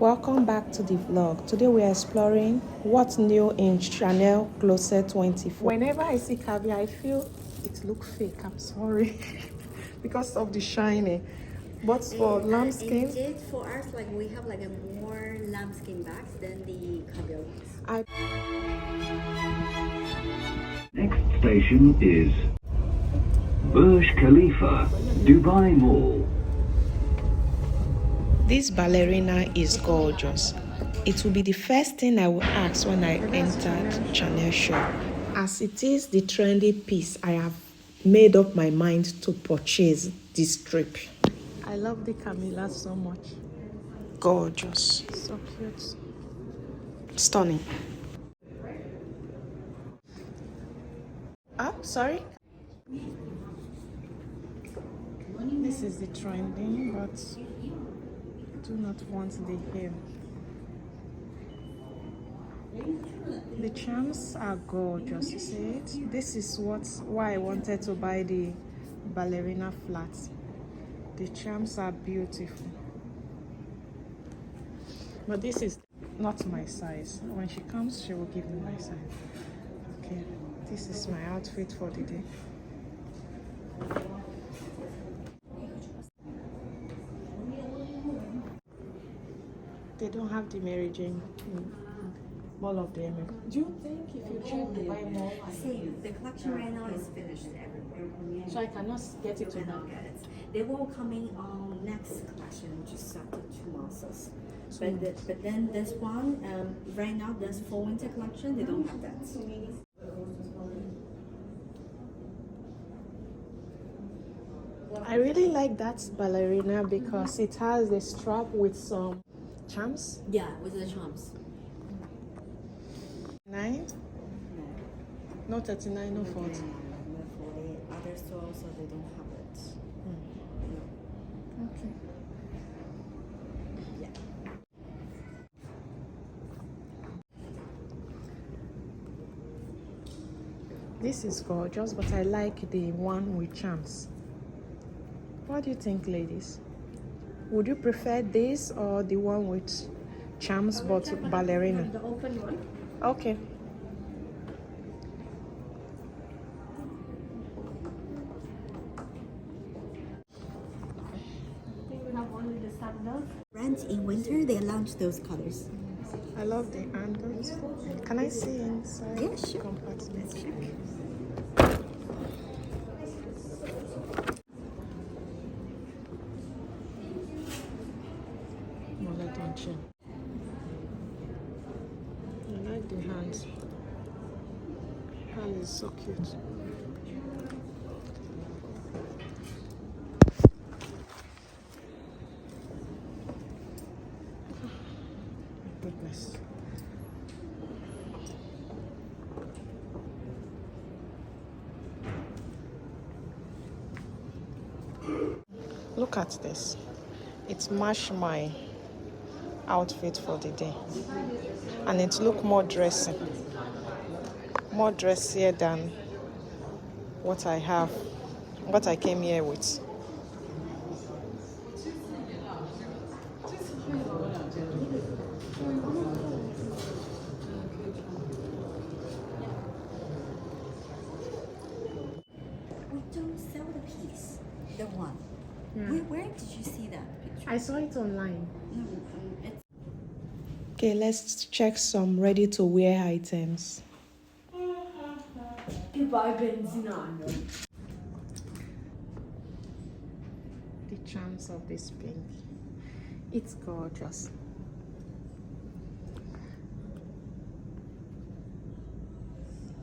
Welcome back to the vlog. Today we are exploring what's new in Chanel Closet 24. Whenever I see caviar, I feel it looks fake. I'm sorry because of the shiny. But for lambskin, indeed, for us, like we have like a more lambskin bags than the caviar ones. Next station is Burj Khalifa, Dubai Mall. This ballerina is gorgeous. It will be the first thing I will ask when I entered Chanel shop. As it is the trendy piece, I have made up my mind to purchase this strip. I love the Camilla so much. Gorgeous. So cute. Stunning. Oh, sorry. This is the trending, but I do not want the hem. The charms are gorgeous, you see it? This is why I wanted to buy the ballerina flats. The charms are beautiful. But this is not my size. When she comes, she will give me my size. Okay, this is my outfit for the day. They don't have the Mary Jane in all of the emirates. Do you think if you check Dubai Mall? Same. The collection right now is finished everywhere. So I cannot get it to now. They will coming on next collection, which is after 2 months. But then this one, right now, this fall winter collection, they don't have that. I really like that ballerina because it has a strap with some charms. Yeah, with the charms. 9? No 39, no 40. For the other stores, so they don't have it. No. Okay. Yeah. This is gorgeous, but I like the one with charms. What do you think, ladies? Would you prefer this or the one with charms but ballerina? The open one. Okay. I think we have only the sandals. Brands in winter, they launch those colors. I love the handles. Can I see inside? Yeah, sure. Compartment? Let's check. I like the hands. Hand is so cute. My goodness. Look at this. It matched my outfit for the day, and it looked more dressier than what I came here with. We don't sell the piece. The one. Where did you see that picture? I saw it online. No, it's Okay, let's check some ready-to-wear items. Dubai Benzinano. The charms of this pink. It's gorgeous.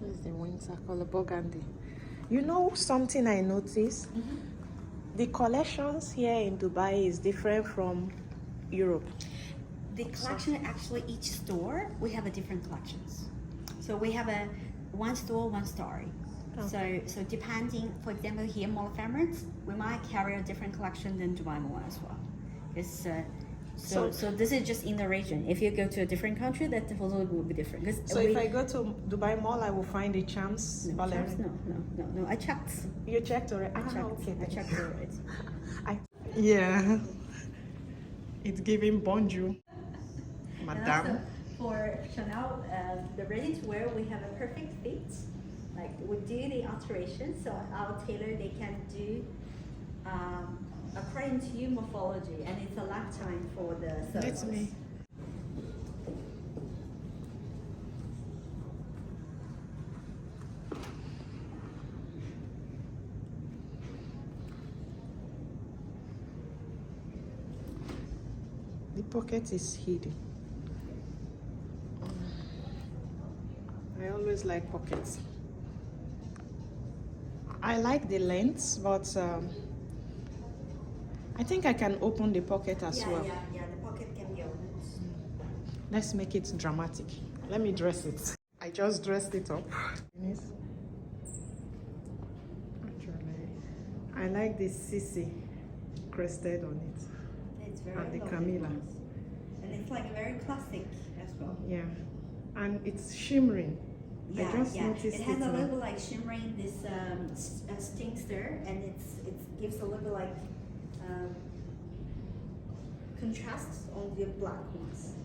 This is the winter color, burgundy. You know something I noticed? The collections here in Dubai is different from Europe. The collection, actually, each store, we have a different collections. So we have a one store, one story. Okay. So depending, for example, here Mall of Emirates, we might carry a different collection than Dubai Mall as well. It's so this is just in the region. If you go to a different country, that totally will be different. So if I go to Dubai Mall, I will find the charms ballerina. No. I checked. You checked already? I checked. Okay, I checked already. Yeah. It's giving bonjour. Madame. And also for Chanel, the ready to wear, we have a perfect fit. Like we do the alteration, so our tailor they can do according to your morphology, and it's a lifetime for the service. Let me. The pocket is hidden. I always like pockets. I like the length, but I think I can open the pocket as well. Yeah, the pocket can be opened. Let's make it dramatic. Let me dress it. I just dressed it up. Actually, I like the CC crested on it. It's very And the lovely. Camilla. And it's like very classic as well. Yeah, and it's shimmering. I just noticed it has a now. little like shimmering this stingster, and it gives a little like contrast on the black ones.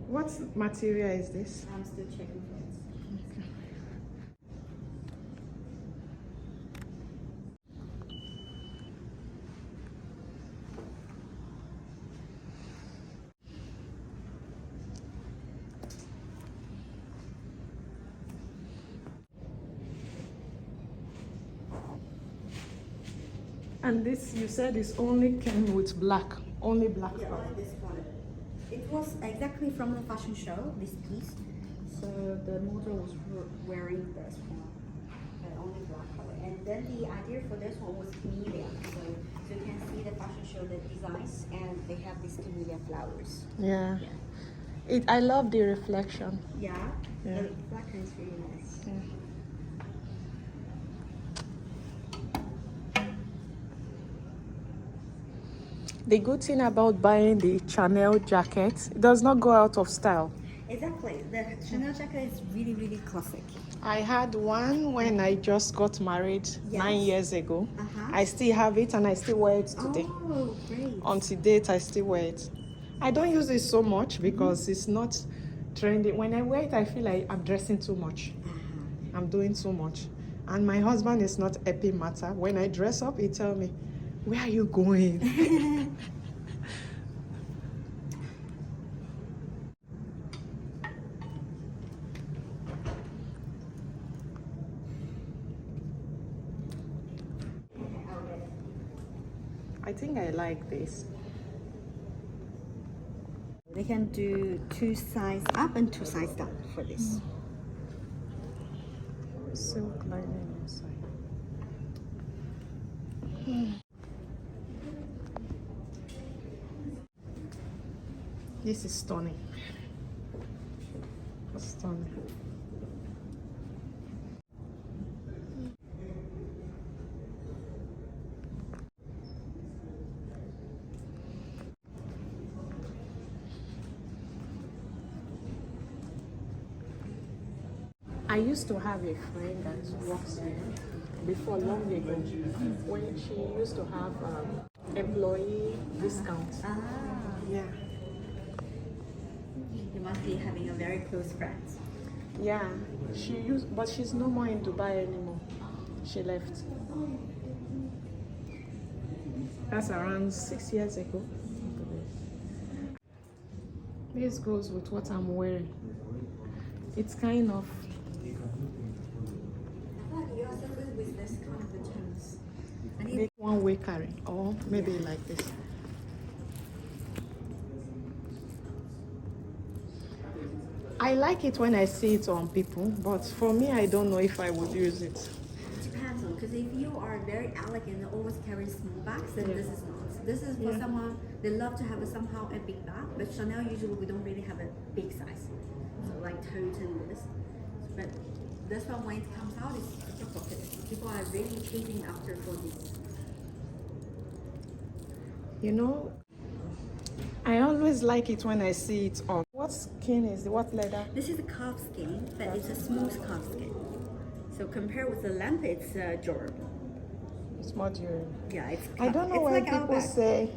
What material is this? I'm still checking for it. And this, you said, is only came with black, only black Yeah, color. only this one. It was exactly from the fashion show, this piece. So the model was wearing this one, only black color. And then the idea for this one was camellia. So you can see the fashion show, the designs, and they have these camellia flowers. Yeah. I love the reflection. Yeah, Yeah. the reflection is really nice. Yeah. The good thing about buying the Chanel jacket, it does not go out of style. Exactly. The Chanel jacket is really, really classic. I had one when I just got married 9 years ago. I still have it and I still wear it today. Oh, great. Until date, I still wear it. I don't use it so much because it's not trendy. When I wear it, I feel like I'm dressing too much. I'm doing too much. And my husband is not happy matter. When I dress up, he tell me, where are you going? I think I like this. They can do 2 sides up and 2 sides down for this. Silk lining inside. This is stunning. Stunning. I used to have a friend that works here before long ago when she used to have employee discounts. Yeah. You must be having a very close friend. Yeah, but she's no more in Dubai anymore. She left. That's around 6 years ago. This goes with what I'm wearing. It's kind of. I thought you're also good with this kind of tones. Make one way carry, or maybe like this. I like it when I see it on people, but for me, I don't know if I would use it. It depends on, because if you are very elegant and always carry small bags, then this is not. This is for someone, they love to have somehow a big bag, but Chanel usually we don't really have a big size. So like tote and this. But this one, when it comes out, it's super popular. People are really chasing after for this. You know, I always like it when I see it on. What skin is it? What leather? This is a calf skin, but it's a smooth calf skin. So compared with the lamp, it's durable. It's more durable. Yeah, it's. I don't know it's why like people say,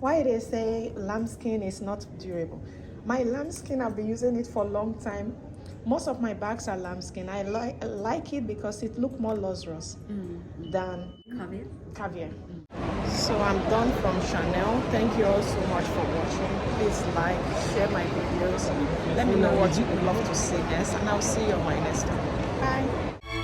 why they say lambskin is not durable. My lambskin, I've been using it for a long time. Most of my bags are lambskin. I like it because it looks more luxurious than Caviar. caviar. So I'm done from Chanel. Thank you all so much for watching. Please like, share my videos. Let me know what you would love to see next, and I'll see you on my next one. Bye.